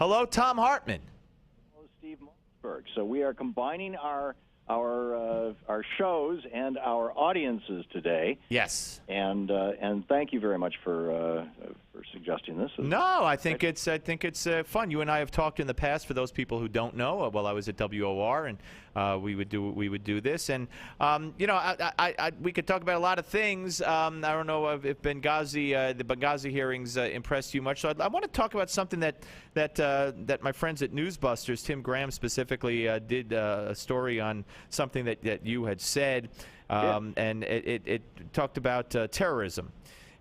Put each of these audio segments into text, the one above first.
Hello, Tom Hartman. Hello, Steve Mossberg. So we are combining our shows and our audiences today. Yes. And thank you very much for suggesting this. No, I think it's fun. You and I have talked in the past. For those people who don't know, while I was at WOR, and we would do this, and we could talk about a lot of things. I don't know if the Benghazi hearings impressed you much. So I want to talk about something that my friends at Newsbusters, Tim Graham specifically, did a story on something that you had said, and it talked about terrorism.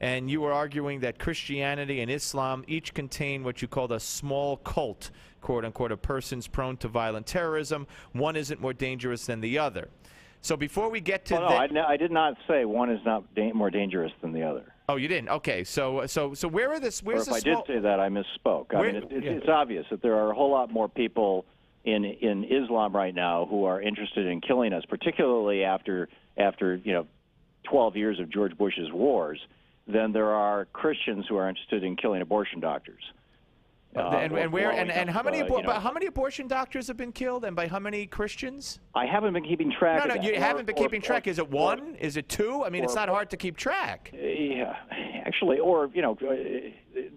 And you were arguing that Christianity and Islam each contain what you called a small cult, quote unquote, of persons prone to violent terrorism. One isn't more dangerous than the other. So before we get to I did not say one is not more dangerous than the other. Oh, you didn't? Okay. So where are this? Where's or if I did say that, I misspoke. I mean, it's obvious that there are a whole lot more people in Islam right now who are interested in killing us, particularly after 12 years of George Bush's wars, than there are Christians who are interested in killing abortion doctors. How many abortion doctors have been killed, and by how many Christians? I haven't been keeping track. No, you haven't been keeping track. Is it one? Is it two? I mean, it's not hard to keep track. Yeah, actually,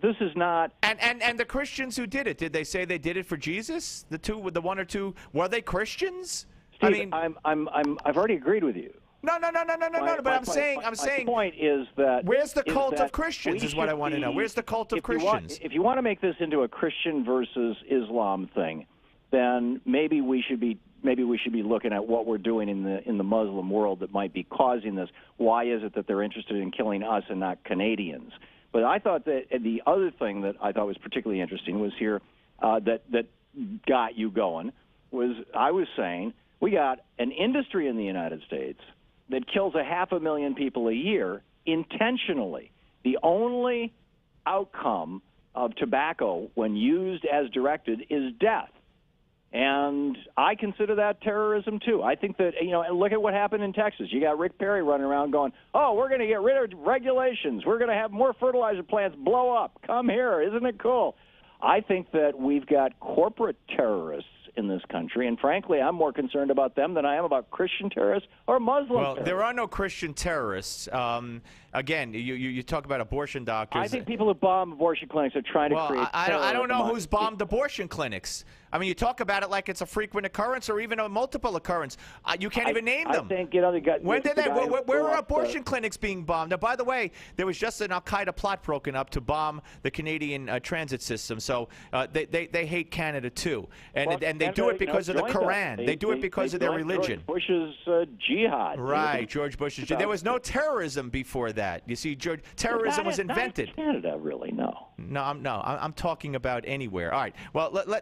this is not. And the Christians who did it, did they say they did it for Jesus? The one or two, were they Christians? Steve, I've already agreed with you. No. But I'm saying. The point is that where's the cult of Christians is what I want to know. Where's the cult of Christians? If you want to make this into a Christian versus Islam thing, then maybe we should be looking at what we're doing in the Muslim world that might be causing this. Why is it that they're interested in killing us and not Canadians? But I thought that the other thing that I thought was particularly interesting was here that got you going was I was saying we got an industry in the United States that kills 500,000 people a year intentionally. The only outcome of tobacco when used as directed is death. And I consider that terrorism, too. I think that, and look at what happened in Texas. You got Rick Perry running around going, oh, we're going to get rid of regulations. We're going to have more fertilizer plants blow up. Come here. Isn't it cool? I think that we've got corporate terrorists in this country, and frankly, I'm more concerned about them than I am about Christian terrorists or Muslim terrorists. Well, there are no Christian terrorists. Again, you talk about abortion doctors. I think people who bomb abortion clinics are trying to create terrorism. I don't know who's bombed abortion clinics. I mean, you talk about it like it's a frequent occurrence or even a multiple occurrence. You can't even name them. I think, where are abortion clinics being bombed? Now, by the way, there was just an Al-Qaeda plot broken up to bomb the Canadian transit system. So they hate Canada, too. And they do it because of the Quran. They do it because of their religion. George Bush's jihad. Right, George Bush's jihad. There was no terrorism before that. You see, terrorism was invented. Not in Canada, really, no. No, I'm talking about anywhere. All right. Well, again.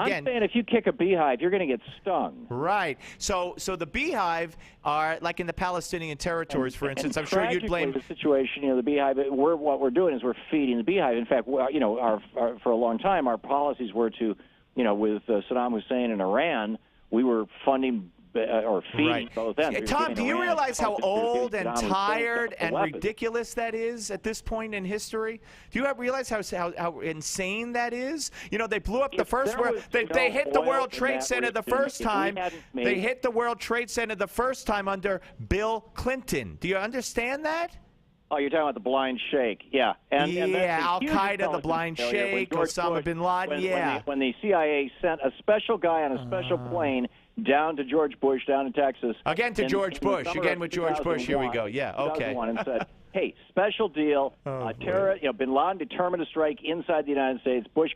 I'm saying if you kick a beehive, you're going to get stung. Right. So the beehive are like in the Palestinian territories, for instance. I'm sure you'd blame the situation. The beehive. What we're doing is we're feeding the beehive. In fact, for a long time, our policies were to, with Saddam Hussein and Iran, we were funding. Or feeding both ends. Tom, do you realize how old and tired and ridiculous that is at this point in history? Do you realize how insane that is? They blew up the first world. They hit the World Trade Center the first time. They hit the World Trade Center the first time under Bill Clinton. Do you understand that? Oh, you're talking about the blind shake, yeah. Al-Qaeda, the blind shake, Osama bin Laden, When the CIA sent a special guy on a special plane down to George Bush, down in Texas. Again with George Bush. Here we go. Yeah, okay. And said, hey, special deal. Bin Laden determined to strike inside the United States. Bush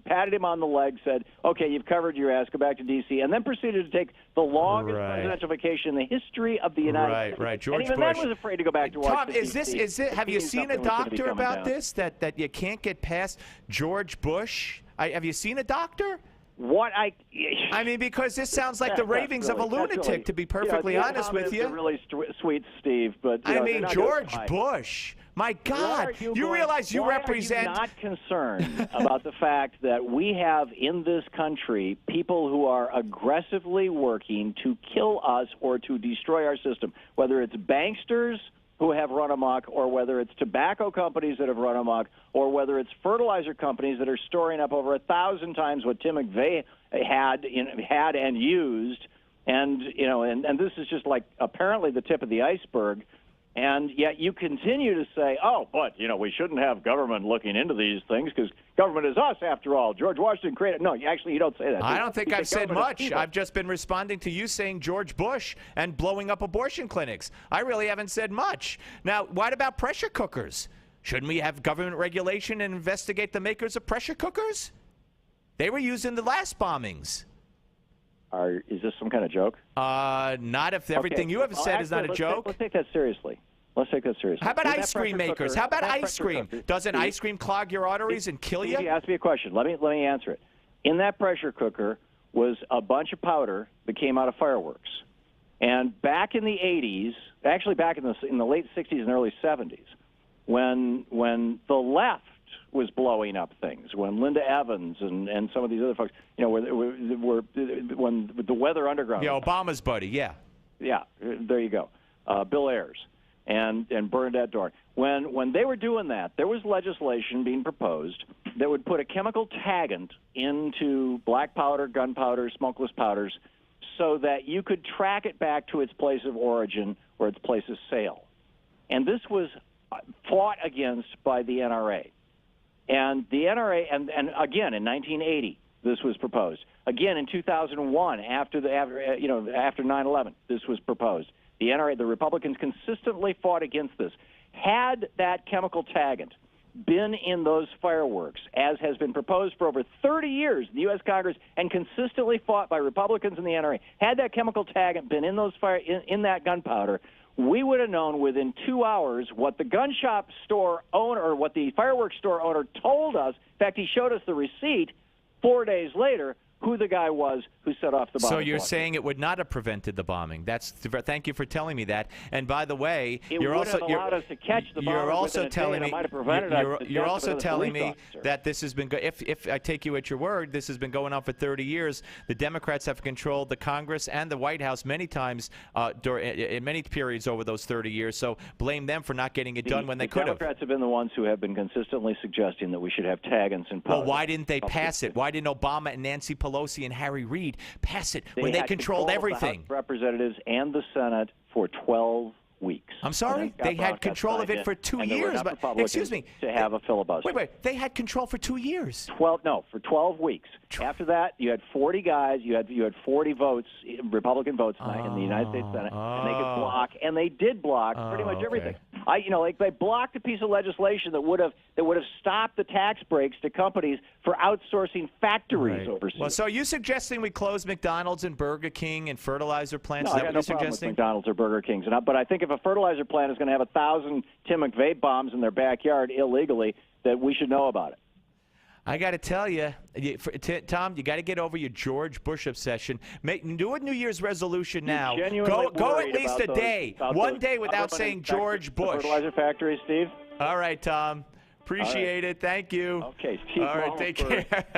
patted him on the leg, said, okay, you've covered your ass, go back to D.C., and then proceeded to take the longest presidential vacation in the history of the United States. Right. George and even Bush. then was afraid to go back to Washington, Tom, have you seen a doctor about this, that you can't get past George Bush? Have you seen a doctor? I mean, because this sounds like the ravings of a lunatic, to be perfectly honest with you. Really sweet, Steve, but George Bush. My God, you realize you represent. I'm not concerned about the fact that we have in this country people who are aggressively working to kill us or to destroy our system, whether it's banksters who have run amok, or whether it's tobacco companies that have run amok, or whether it's fertilizer companies that are storing up over 1,000 times what Tim McVeigh had and used. And and this is just like apparently the tip of the iceberg. And yet you continue to say, oh, but, we shouldn't have government looking into these things because government is us, after all. George Washington created. No, actually, you don't say that. I don't think I've said much. I've just been responding to you saying George Bush and blowing up abortion clinics. I really haven't said much. Now, what about pressure cookers? Shouldn't we have government regulation and investigate the makers of pressure cookers? They were used in the last bombings. Is this some kind of joke? Not if everything you have said is not a joke. Let's take that seriously. How about ice cream makers? How about ice cream? Doesn't ice cream clog your arteries and kill you? Ask me a question. Let me answer it. In that pressure cooker was a bunch of powder that came out of fireworks. And back in the 80s, actually back in the late 60s and early 70s, when the left was blowing up things, when Linda Evans and some of these other folks, when the Weather Underground. Yeah, Obama's buddy, yeah. Yeah, there you go. Bill Ayers and Bernadette Dohrn. When they were doing that, there was legislation being proposed that would put a chemical taggant into black powder, gunpowder, smokeless powders, so that you could track it back to its place of origin or its place of sale. And this was fought against by the NRA. And the NRA, and again in 1980, this was proposed. Again in 2001, after 9/11, this was proposed. The NRA, the Republicans, consistently fought against this. Had that chemical taggant been in those fireworks, as has been proposed for over 30 years in the U.S. Congress and consistently fought by Republicans and the NRA, had that chemical taggant been in those in that gunpowder, we would have known within 2 hours what the gun shop store owner or what the fireworks store owner told us. In fact, he showed us the receipt 4 days later, who the guy was who set off the bomb. So you're saying it would not have prevented the bombing. Thank you for telling me that. And by the way, you're allowed us to catch the bomb. You're also telling me that this has been if I take you at your word, this has been going on for 30 years. The Democrats have controlled the Congress and the White House many times in many periods over those 30 years. So blame them for not getting it done when they could have. The Democrats have been the ones who have been consistently suggesting that we should have taggants and powder. Well, why didn't they pass it? Why didn't Obama and Nancy Pelosi and Harry Reid pass it when they controlled everything? The House of Representatives and the Senate for 12 weeks. I'm sorry? They had control of it for 2 years. But excuse me. To have a filibuster. Wait. They had control for 2 years. For 12 weeks. After that, you had 40 guys. You had 40 votes, Republican votes in the United States Senate, and they could block, and they did block pretty much everything. They blocked a piece of legislation that would have stopped the tax breaks to companies for outsourcing factories overseas. Well, so are you suggesting we close McDonald's and Burger King and fertilizer plants? No, Is that I got what no you're problem suggesting? with McDonald's or Burger Kings, but I think if a fertilizer plant is going to have 1,000 Tim McVeigh bombs in their backyard illegally, that we should know about it. I got to tell you, Tom, you got to get over your George Bush obsession. Do a New Year's resolution now. Go at least a day, one day without saying George Bush. Fertilizer factory, Steve. All right, Tom. Appreciate it. Thank you. Okay, Steve. All right, take care.